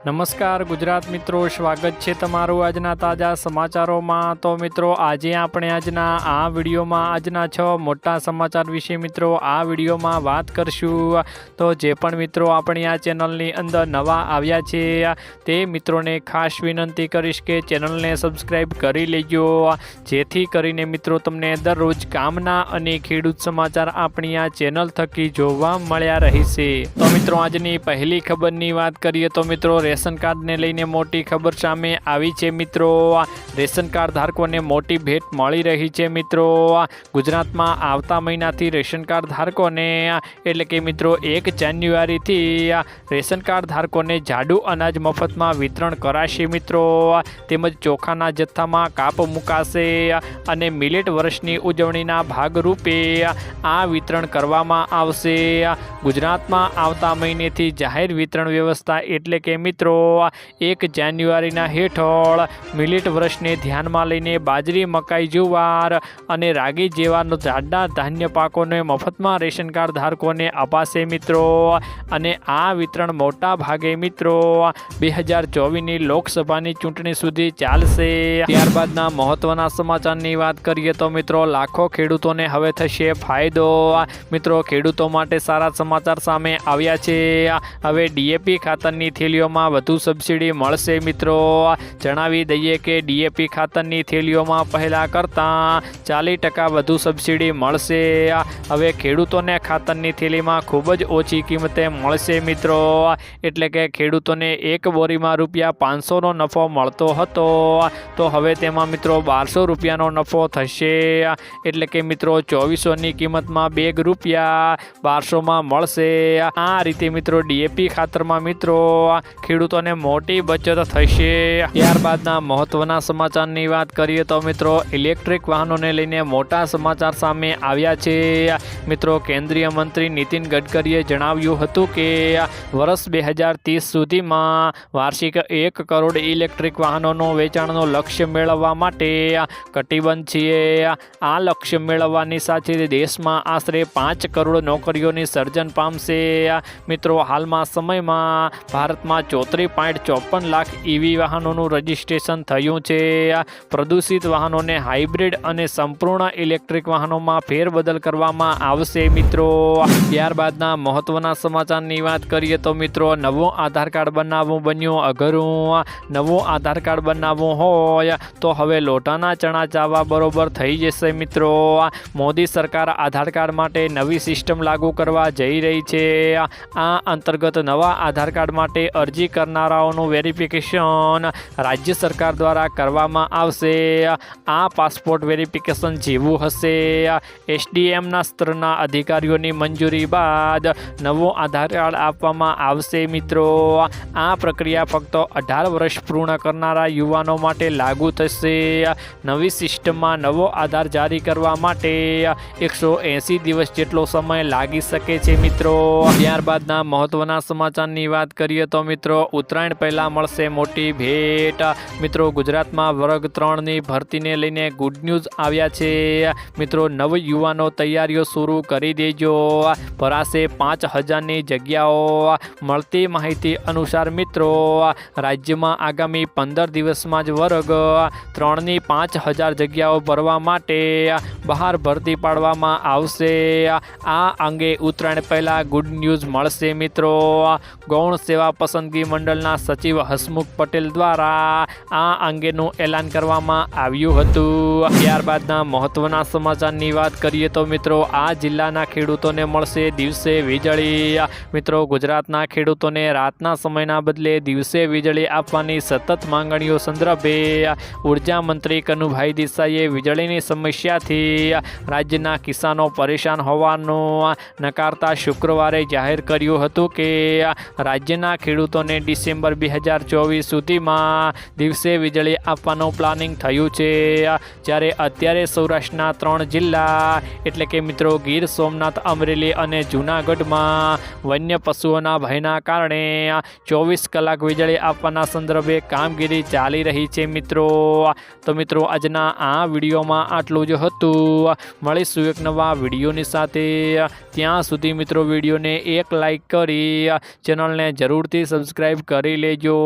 નમસ્કાર ગુજરાત મિત્રો, સ્વાગત છે તમારું આજના તાજા સમાચારોમાં। તો મિત્રો આજે આપણે આજના આ વિડીયોમાં આજના 6 મોટા સમાચાર વિશે મિત્રો આ વિડીયોમાં વાત કરશું। તો જે પણ મિત્રો આપણી આ ચેનલની અંદર નવા આવ્યા છે તે મિત્રોને ખાસ વિનંતી કરીશ કે ચેનલને સબસ્ક્રાઈબ કરી લેજો, જેથી કરીને મિત્રો તમને દરરોજ કામના અને ખેડૂત સમાચાર આપણી આ ચેનલ થકી જોવા મળ્યા રહેશે। તો મિત્રો આજની પહેલી ખબરની વાત કરીએ તો મિત્રો રેશન કાર્ડને લઈને મોટી ખબર સામે આવી છે। મિત્રો રેશન કાર્ડ ધારકોને મોટી ભેટ મળી રહી છે। મિત્રો ગુજરાતમાં આવતા મહિનાથી રેશન કાર્ડ ધારકોને એટલે કે મિત્રો 1 જાન્યુઆરીથી રેશન કાર્ડ ધારકોને જાડું અનાજ મફતમાં વિતરણ કરાશે। મિત્રો તેમજ ચોખાના જથ્થામાં કાપ મુકાશે અને મિલેટ વર્ષની ઉજવણીના ભાગરૂપે આ વિતરણ કરવામાં આવશે। ગુજરાતમાં આવતા મહિનેથી જાહેર વિતરણ વ્યવસ્થા એટલે કે મિત્રો 1 જાન્યુઆરીના હેઠળ મિલેટ વર્ષને ધ્યાનમાં લઈને બાજરી, મકાઈ, જુવાર અને રાગી જેવા જાડા ધાન્ય પાકોને મફતમાં રેશન કાર્ડ ધારકોને અપાશે। મિત્રો અને આ વિતરણ મોટા ભાગે મિત્રો 2024ની લોકસભાની ચૂંટણી સુધી ચાલશે। ત્યારબાદના મહત્વના સમાચારની વાત કરીએ તો મિત્રો લાખો ખેડૂતોને હવે થશે ફાયદો। મિત્રો ખેડૂતો માટે સારા સમાચાર સામે આવ્યા છે। હવે ડીએપી ખાતરની થેલીઓમાં વધુ સબસિડી મળશે। મિત્રો જણાવી દઈએ કે ડીએપી ખાતરની થેલીઓમાં પહેલા કરતાં 40% વધુ સબસિડી મળશે। હવે ખેડૂતોને ખાતરની થેલીમાં ખૂબ જ ઓછી કિંમતે મળશે। મિત્રો એટલે કે ખેડૂતોને એક બોરીમાં ₹500નો નફો મળતો હતો તો હવે તેમાં મિત્રો ₹1200નો નફો થશે। એટલે કે મિત્રો 2400ની કિંમતમાં બેગ ₹1200માં મળશે। આ રીતે મિત્રો ડીએપી ખાતરમાં મિત્રો ખેડૂતોને મોટી બચત થશે। ત્યારબાદના મહત્વના સમાચારની વાત કરીએ તો મિત્રો ઇલેક્ટ્રિક વાહનોને લઈને મોટા સમાચાર સામે આવ્યા છે। મિત્રો કેન્દ્રીય મંત્રી નીતિન ગડકરીએ જણાવ્યું હતું કે વર્ષ 2030 સુધીમાં વાર્ષિક 1 કરોડ ઇલેક્ટ્રિક વાહનોનું વેચાણનું લક્ષ્ય મેળવવા માટે કટિબદ્ધ છીએ। આ લક્ષ્ય મેળવવાની સાથે દેશમાં આશરે 5 કરોડ નોકરીઓની સર્જન પામશે। મિત્રો હાલમાં સમયમાં ભારતમાં 34.54 લાખ ઈવી વાહનોનું રજીસ્ટ્રેશન થયું છે। પ્રદૂષિત વાહનોને હાઇબ્રિડ અને સંપૂર્ણ ઇલેક્ટ્રિક વાહનોમાં ફેરબદલ કરવામાં આવશે। મિત્રો ત્યારબાદના મહત્વના સમાચારની વાત કરીએ તો મિત્રો નવું આધાર કાર્ડ બનાવવું બન્યું અઘરું। નવું આધાર કાર્ડ બનાવવું હોય તો હવે લોટાના ચણા ચાવવા બરોબર થઈ જશે। મિત્રો મોદી સરકાર આધાર કાર્ડ માટે નવી સિસ્ટમ લાગુ કરવા જઈ રહી છે। આ અંતર્ગત નવા આધાર કાર્ડ માટે અરજી કરનારાઓનું વેરિફિકેશન રાજ્ય સરકાર દ્વારા કરવામાં આવશે। આ પાસપોર્ટ વેરિફિકેશન જેવું હશે। એસડીએમના સ્તરના અધિકારીઓની મંજૂરી બાદ નવું આધાર કાર્ડ આપવામાં આવશે। મિત્રો આ પ્રક્રિયા ફક્ત 18 વર્ષ પૂર્ણ કરનારા યુવાનો માટે લાગુ થશે। નવી સિસ્ટમમાં નવો આધાર જારી કરવા માટે 180 દિવસ જેટલો સમય લાગી શકે છે। મિત્રો ત્યારબાદના મહત્વના સમાચારની વાત કરીએ તો મિત્રો ઉત્તરાયણ પહેલા મળશે મોટી ભેટ। મિત્રો ગુજરાતમાં વર્ગ 3ની ભરતીને લઈને ગુડ ન્યૂઝ આવ્યા છે। મિત્રો નવ યુવાનો તૈયારીઓ શરૂ કરી દેજો, ભરાશે 5000ની જગ્યાઓ। મળતી માહિતી અનુસાર મિત્રો રાજ્યમાં આગામી 15 દિવસમાં જ વર્ગ 3ની 5000 જગ્યાઓ ભરવા માટે બહાર ભરતી પાડવામાં આવશે। આ અંગે ઉત્તરાયણ પહેલા ગુડ ન્યૂઝ મળશે। મિત્રો ગૌણ સેવા પસંદગી મંડળના સચિવ હસમુખ પટેલ દ્વારા આ અંગેનું એલાન કરવામાં આવ્યું હતું। ત્યારબાદના મહત્વના સમાચારની વાત કરીએ તો મિત્રો આ જિલ્લાના ખેડૂતોને મળશે દિવસે વીજળી। મિત્રો ગુજરાતના ખેડૂતોને રાતના સમયના બદલે દિવસે વીજળી આપવાની સતત માંગણીઓ સંદર્ભે ઉર્જા મંત્રી કનુભાઈ દેસાઈએ વીજળીની સમસ્યાથી રાજ્યના કિસાનો પરેશાન હોવાનું નકારતા શુક્રવારે જાહેર કર્યું હતું કે રાજ્યના ખેડૂતોને ડિસેમ્બર 2024 સુધીમાં દિવસે વીજળી આપવાનું પ્લાનિંગ થયું છે। જ્યારે અત્યારે સૌરાષ્ટ્રના 3 જિલ્લા એટલે કે મિત્રો ગીર સોમનાથ, અમરેલી અને જૂનાગઢમાં વન્ય પશુઓના ભયના કારણે 24 કલાક વીજળી આપવાના સંદર્ભે કામગીરી ચાલી રહી છે। મિત્રો તો મિત્રો આજના આ વિડીયોમાં આટલું જ હતું। મળીશું એક નવા વિડીયોની સાથે। ત્યાં સુધી મિત્રો વિડીયોને એક લાઈક કરી ચેનલને જરૂરથી સબસ્ક્રાઈબ કરી લેજો।